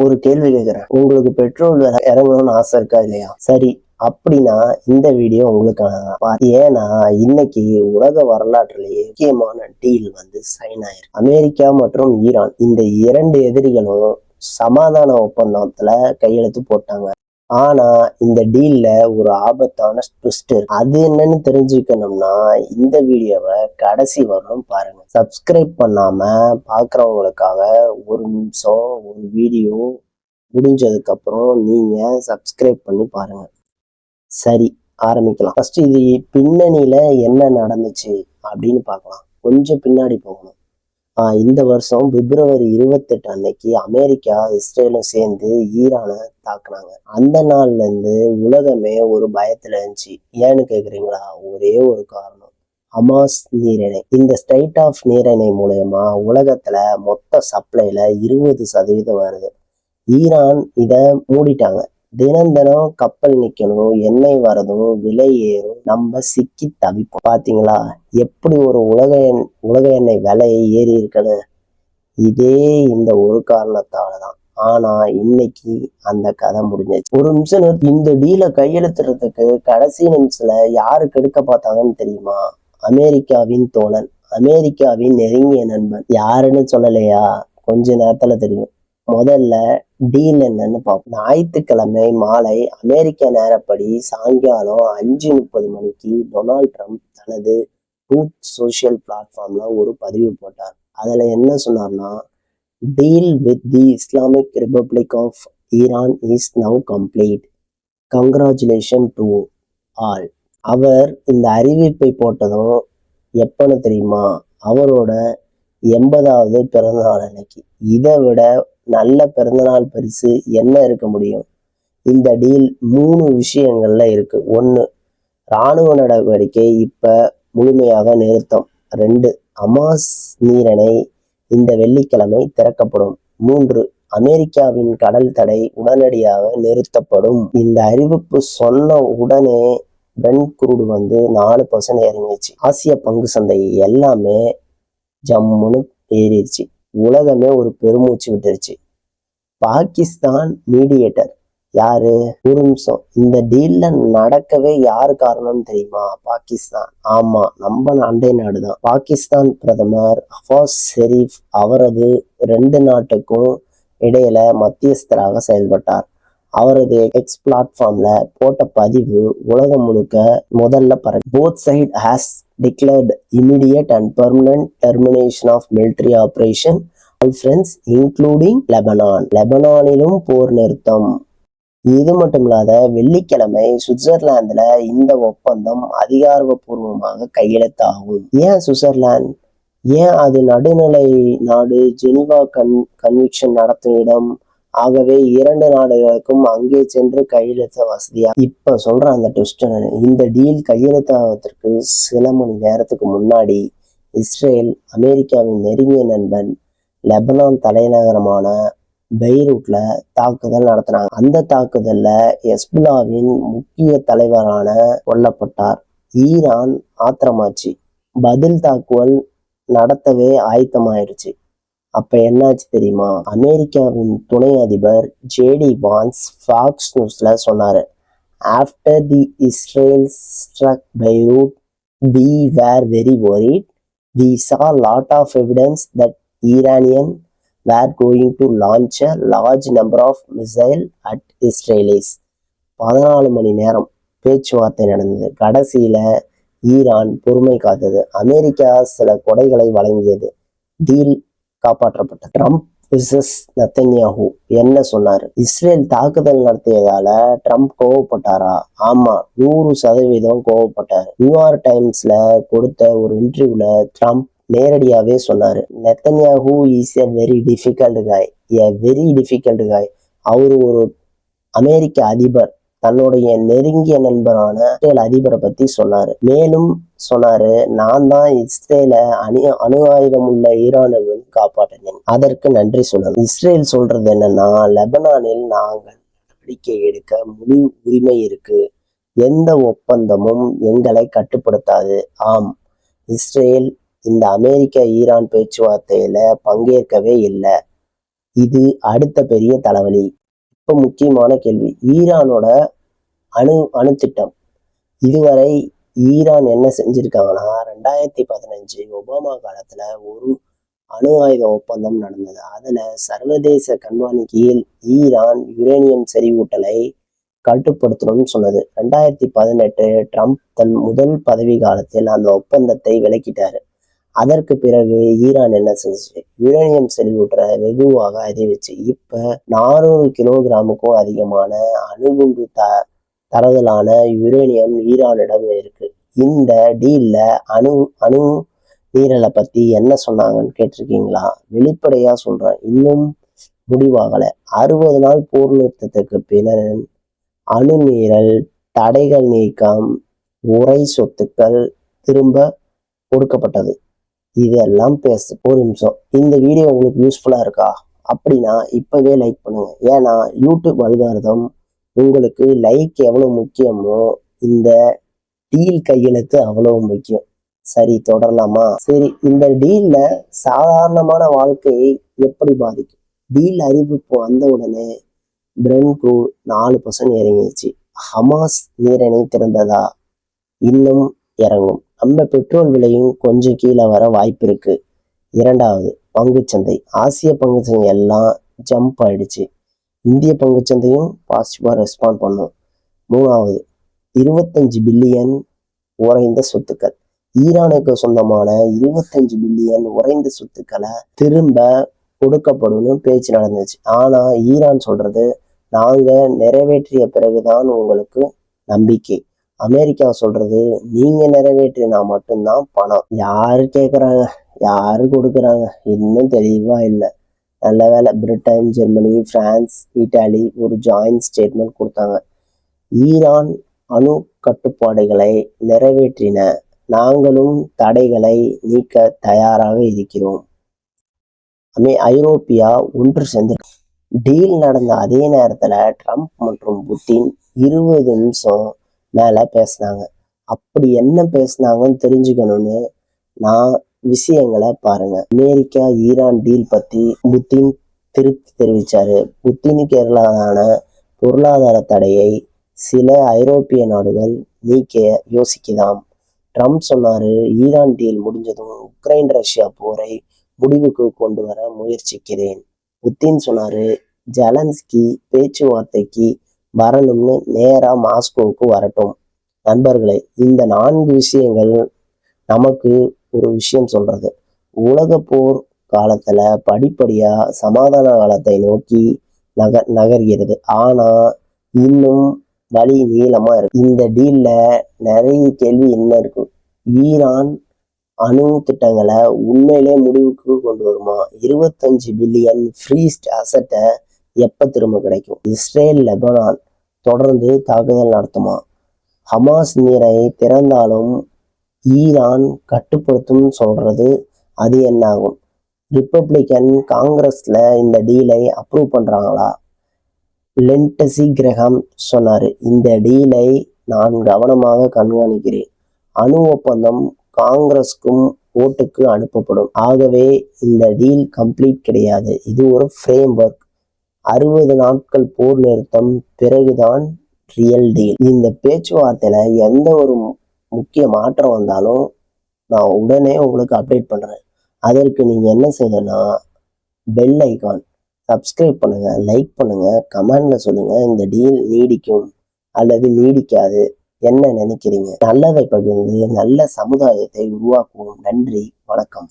ஒரு கேள்வி கேட்கிறேன். உங்களுக்கு பெட்ரோல் விலை இறங்கணும்னு ஆசை இருக்கா இல்லையா? சரி, அப்படின்னா இந்த வீடியோ உங்களுக்கானதான். ஏன்னா இன்னைக்கு உலக வரலாற்றிலேயே முக்கியமான டீல் சைன் ஆயிருக்கு. அமெரிக்கா மற்றும் ஈரான் இந்த இரண்டு எதிரிகளும் சமாதான ஒப்பந்தத்துல கையெழுத்து போட்டாங்க. ஆனா இந்த டீல்ல ஒரு ஆபத்தான ட்விஸ்ட் இருக்கு. அது என்னன்னு தெரிஞ்சுக்கணும்னா இந்த வீடியோவை கடைசி வரணும் பாருங்க. சப்ஸ்கிரைப் பண்ணாம பாக்குறவங்களுக்காக ஒரு நிமிஷம் ஒரு வீடியோ முடிஞ்சதுக்கு அப்புறம் நீங்க சப்ஸ்கிரைப் பண்ணி பாருங்க. சரி, ஆரம்பிக்கலாம். ஃபர்ஸ்ட் இது பின்னணியில என்ன நடந்துச்சு அப்படின்னு பார்க்கலாம். கொஞ்சம் பின்னாடி போகணும். இந்த வருஷம் பிப்ரவரி 28 அன்னைக்கு அமெரிக்கா இஸ்ரேலும் சேர்ந்து ஈரானை தாக்குனாங்க. அந்த நாள்ல இருந்து உலகமே ஒரு பயத்துல இருந்துச்சு. ஏன்னு கேக்குறீங்களா? ஒரே ஒரு காரணம், ஹமாஸ் நீரிணை. இந்த ஸ்ட்ரைட் ஆஃப் நீரிணை மூலயமா உலகத்துல மொத்த சப்ளைல 20% வருது. ஈரான் இத மூடிட்டாங்க. தினம் கப்பல் நிக்கணும், எண்ணெய் வரதும், விலை ஏறும், நம்ம சிக்கி தவிப்போம். பாத்தீங்களா எப்படி ஒரு உலக எண்ணெய் விலை ஏறி இருக்குன்னு? இதே இந்த ஒரு காரணத்தாலதான். ஆனா இன்னைக்கு அந்த கதை முடிஞ்சிச்சு. ஒரு நிமிஷம், இந்த டீலை கையெழுத்துறதுக்கு கடைசி நிமிஷத்துல யாரு கெடுக்க பார்த்தாங்கன்னு தெரியுமா? அமெரிக்காவின் தோழன், அமெரிக்காவின் நெருங்கிய நண்பன். யாருன்னு சொல்லலையா? கொஞ்ச நேரத்துல தெரியும். முதல்ல டீல் என்னன்னு பார்ப்போம். ஞாயிற்றுக்கிழமை மாலை அமெரிக்க நேரப்படி சாயங்காலம் 5:30 மணிக்கு டொனால்ட் ட்ரம்ப் தனது ட்ரூத் சோஷியல் பிளாட்ஃபார்ம்ல ஒரு பதிவு போட்டார். அதுல என்ன சொன்னார்னா, deal with the Islamic Republic of Iran is now complete. Congratulation to all. அவர் இந்த அறிவிப்பை போட்டதும் எப்பன்னு தெரியுமா? அவரோட 80வது பிறந்தநாள் அன்னைக்கு. இதை விட நல்ல பிறந்தநாள் பரிசு என்ன இருக்க முடியும்? இந்த டீல் 3 விஷயங்கள்ல இருக்கு. 1, இராணுவ நடவடிக்கை இப்ப முழுமையாக நிறுத்தம். 2, ஹமாஸ் நீரிணை இந்த வெள்ளிக்கிழமை திறக்கப்படும். 3, அமெரிக்காவின் கடல் தடை உடனடியாக நிறுத்தப்படும். இந்த அறிவிப்பு சொன்ன உடனே பிரெண்ட் குரூடு 4% இறங்கிச்சு. ஆசிய பங்கு சந்தை எல்லாமே ஜம்முன்னு ஏறிடுச்சு. உலகமே ஒரு பெருமூச்சு விட்டுருச்சு. பாகிஸ்தான் மீடியேட்டர் யாரு? ஒரு நிமிஷம், இந்த டீல்ல நடக்கவே யாரு காரணம்னு தெரியுமா? பாகிஸ்தான். ஆமா, நம்ம அண்டை நாடுதான். பாகிஸ்தான் பிரதமர் ஹவாஸ் ஷெரீப் அவரது 2 நாட்டுக்கும் இடையில மத்தியஸ்தராக செயல்பட்டார். அவரது எக்ஸ் பிளாட்ஃபார்ம்ல போட்ட பதிவு உலகம் முழுக்க முதல்ல பரவி. Both side has declared immediate and permanent termination of military operation all fronts including Lebanon. லெபனானிலும் போர் நிறுத்தம். இது மட்டும் இல்லாத வெள்ளிக்கிழமை சுவிட்சர்லாந்துல இந்த ஒப்பந்தம் அதிகாரப்பூர்வமாக கையெழுத்தாகும். ஏன் சுவிட்சர்லாந்து? ஏன் அது நடுநிலை நாடு, ஜெனீவா கன்வென்ஷன் நடத்தும் இடம். ஆகவே 2 நாடுகளுக்கும் அங்கே சென்று கையெழுத்த வசதியா. இப்ப சொல்ற அந்த ட்விஸ்ட், இந்த டீல் கையெழுத்தாவதற்கு சில மணி நேரத்துக்கு முன்னாடி இஸ்ரேல் அமெரிக்காவின் நெருங்கிய நண்பன் லெபனான் தலைநகரமான பெய்ரூட்ல தாக்குதல் நடத்தினாங்க. அந்த தாக்குதல்ல ஹெஸ்புல்லாவின் முக்கிய தலைவரான கொல்லப்பட்டார். ஈரான் ஆத்திரமாச்சு. பதில் தாக்குதல் நடத்தவே ஆயத்தமாயிருச்சு. அப்ப என்னாச்சு தெரியுமா? அமெரிக்காவின் துணை அதிபர் ஜேடி வான்ஸ் ஃபாக்ஸ் நியூஸ்ல சொன்னாரு, after the Israel struck Beirut we were very worried. We saw lot of evidence that Iranian were going to launch a large number of missiles at Israelis. 14 மணி நேரம் பேச்சுவார்த்தை நடந்தது. கடைசியில ஈரான் பொறுமை காத்தது. அமெரிக்கா சில கொடைகளை வழங்கியது. Deal காப்பாற்றப்பட்டது. Trump versus Netanyahu என்ன சொன்னாரு? Israel தாக்குதல் நடத்தியதால ட்ரம்ப் கோவப்பட்டாரா? ஆமா, 100% கோவப்பட்டாரு. நியூயார்க் டைம்ஸ்ல கொடுத்த ஒரு இன்டர்வியூல ட்ரம்ப் நேரடியாவே சொன்னாரு, Netanyahu is a very difficult காய். அவரு ஒரு அமெரிக்க அதிபர் தன்னுடைய நெருங்கிய நண்பரான இஸ்ரேல் அதிபரை பத்தி சொன்னாரு. மேலும் சொன்னாரு, நான் தான் இஸ்ரேல அணு ஆயுதம் உள்ள ஈரானை காப்பாற்றினேன், அதற்கு நன்றி சொல்லணும். இஸ்ரேல் சொல்றது என்னன்னா, லெபனானில் நாங்கள் நடவடிக்கை எடுக்க முழு உரிமை இருக்கு. எந்த ஒப்பந்தமும் எங்களை கட்டுப்படுத்தாது. ஆம், இஸ்ரேல் இந்த அமெரிக்க ஈரான் பேச்சுவார்த்தையில பங்கேற்கவே இல்லை. இது அடுத்த பெரிய தலைவலி. இப்ப முக்கியமான கேள்வி, ஈரானோட அணு திட்டம். இதுவரை ஈரான் என்ன செஞ்சிருக்காங்கன்னா, 2015 ஒபாமா காலத்துல ஒரு அணு ஆயுத ஒப்பந்தம் நடந்தது. அதுல சர்வதேச கண்காணி கீழ் ஈரான் யுரேனியம் செறிவூட்டலை கட்டுப்படுத்தணும்னு சொன்னது. 2018 ட்ரம்ப் தன் முதல் பதவி காலத்தில் அந்த ஒப்பந்தத்தை விலக்கிட்டாரு. அதற்கு பிறகு ஈரான் என்ன செஞ்சுச்சு, யுரேனியம் செறிவூட்டலை வெகுவாக அதிகரிச்சு இப்ப 400 கிலோகிராமுக்கும் அதிகமான அணுகுண்டு தரதலான யுரேனியம் ஈரானிடம் இருக்கு. இந்த டீல்ல அணு நீரலை பத்தி என்ன சொன்னாங்கன்னு கேட்டிருக்கீங்களா? வெளிப்படையா சொல்றேன், இன்னும் முடிவாகல. 60 நாள் போர் நிறுத்தத்துக்கு பின்னர் அணு மீறல், தடைகள் நீக்கம், உரை சொத்துக்கள் திரும்ப கொடுக்கப்பட்டது. இதெல்லாம் ஒரு நிமிஷம், இந்த வீடியோ உங்களுக்கு யூஸ்ஃபுல்லா இருக்கா? அப்படின்னா இப்பவே லைக் பண்ணுங்க. ஏன்னா யூடியூப் அல்காரிதம் உங்களுக்கு லைக் எவ்வளவு முக்கியமோ இந்த டீல் கையெழுத்து அவ்வளவு முக்கியம். சரி, தொடரலாமா? சரி, இந்த டீல்ல சாதாரணமான வாழ்க்கையை எப்படி பாதிக்கும்? டீல் அறிவிப்பு வந்த உடனே பிரெண்ட் க்ரூட் 4% இறங்கிடுச்சு. ஹமாஸ் நீரிணை திறந்ததா? இன்னும் இறங்கும். நம்ம பெட்ரோல் விலையும் கொஞ்சம் கீழே வர வாய்ப்பு இருக்கு. இரண்டாவது, பங்குச்சந்தை. ஆசிய பங்குச்சந்தை எல்லாம் ஜம்ப் ஆயிடுச்சு. இந்திய பங்குச்சந்தையும் பாசிட்டிவா ரெஸ்பாண்ட் பண்ணும். மூணாவது, 25 பில்லியன் உறைந்த சொத்துக்கள். ஈரானுக்கு சொந்தமான 25 பில்லியன் உறைந்த சொத்துக்களை திரும்ப கொடுக்கப்படும் பேச்சு நடந்துச்சு. ஆனா ஈரான் சொல்றது, நாங்க நிறைவேற்றிய பிறகுதான் உங்களுக்கு நம்பிக்கை. அமெரிக்கா சொல்றது, நீங்க நிறைவேற்றினா மட்டும்தான் பணம். யாரு கேட்கறாங்க, யாரு கொடுக்குறாங்க, இன்னும் தெளிவா இல்லை. நல்ல வேலை, பிரிட்டன், ஜெர்மனி, பிரான்ஸ், இட்டாலி ஒரு ஜாயிண்ட் ஸ்டேட்மெண்ட் கொடுத்தாங்க. ஈரான் அணு கட்டுப்பாடுகளை நிறைவேற்றின, நாங்களும் தடைகளை நீக்க தயாராக இருக்கிறோம். ஐரோப்பியா ஒன்று சேர்ந்து டீல் நடந்த அதே நேரத்துல ட்ரம்ப் மற்றும் புட்டின் 20 நிமிஷம் மேல பேசினாங்க. அப்படி என்ன பேசினாங்கன்னு தெரிஞ்சுக்கணும்னு நான் விஷயங்களை பாருங்க. அமெரிக்கா ஈரான் டீல் பத்தி புட்டின் திருப்தி தெரிவிச்சாரு. புட்டினுக்கு எதிரான பொருளாதார தடையை சில ஐரோப்பிய நாடுகள் நீக்க யோசிக்குதாம். ட்ரம்ப் சொன்னாரு, ஈரான் டீல் முடிஞ்சதும் உக்ரைன் ரஷ்யா போரை முடிவுக்கு கொண்டு வர முயற்சிக்கிறேன். புட்டின் சொன்னாரு, ஜெலன்ஸ்கி பேச்சுவார்த்தைக்கு வரணும்னு நேரா மாஸ்கோவுக்கு வரட்டும். நண்பர்களே, இந்த 4 விஷயங்கள் நமக்கு ஒரு விஷயம் சொல்றது. உலக போர் காலத்துல படிப்படியா சமாதான காலத்தை நோக்கி நகர்கிறது. ஆனா இன்னும் வழி நீளமா இருக்கு. இந்த டீல்ல நிறைய கேள்வி என்ன இருக்கு. ஈரான் அணு திட்டங்களை உண்மையிலே முடிவுக்கு கொண்டு வருமா? 25 பில்லியன் ஃப்ரீஸ்ட் அசட்டை எப்ப திரும்ப கிடைக்கும்? இஸ்ரேல் லெபனான் தொடர்ந்து தாக்குதல் நடத்துமா? ஹமாஸ் நீரை திறந்தாலும் ஈரான் கட்டுப்படுத்தும் சொல்றது, அது என்ன ஆகும்? ரிப்பப்ளிகன் காங்கிரஸ்ல இந்த டீலை அப்ரூவ் பண்றாங்களா? லிண்டசி கிரஹாம் சொன்னாரு, இந்த டீலை நான் கவனமாக கண்காணிக்கிறேன். அணு ஒப்பந்தம் காங்கிரஸ்க்கும் ஓட்டுக்கு அனுப்பப்படும். ஆகவே இந்த டீல் கம்ப்ளீட் கிடையாது, இது ஒரு ஃப்ரேம் ஒர்க். 60 நாட்கள் போர் நிறுத்தம் பிறகுதான் ரியல் டீல். இந்த பேச்சுவார்த்தையில எந்த ஒரு முக்கிய மாற்றம் வந்தாலும் நான் உடனே உங்களுக்கு அப்டேட் பண்றேன். அதற்கு நீங்க என்ன செய்யணும்னா, பெல் ஐகான் சப்ஸ்கிரைப் பண்ணுங்க, லைக் பண்ணுங்க, கமெண்ட்ல சொல்லுங்க, இந்த டீல் நீடிக்கும் அல்லது நீடிக்காது, என்ன நினைக்கிறீங்க? நல்லதை பகிர்ந்து நல்ல சமுதாயத்தை உருவாக்குவோம். நன்றி, வணக்கம்.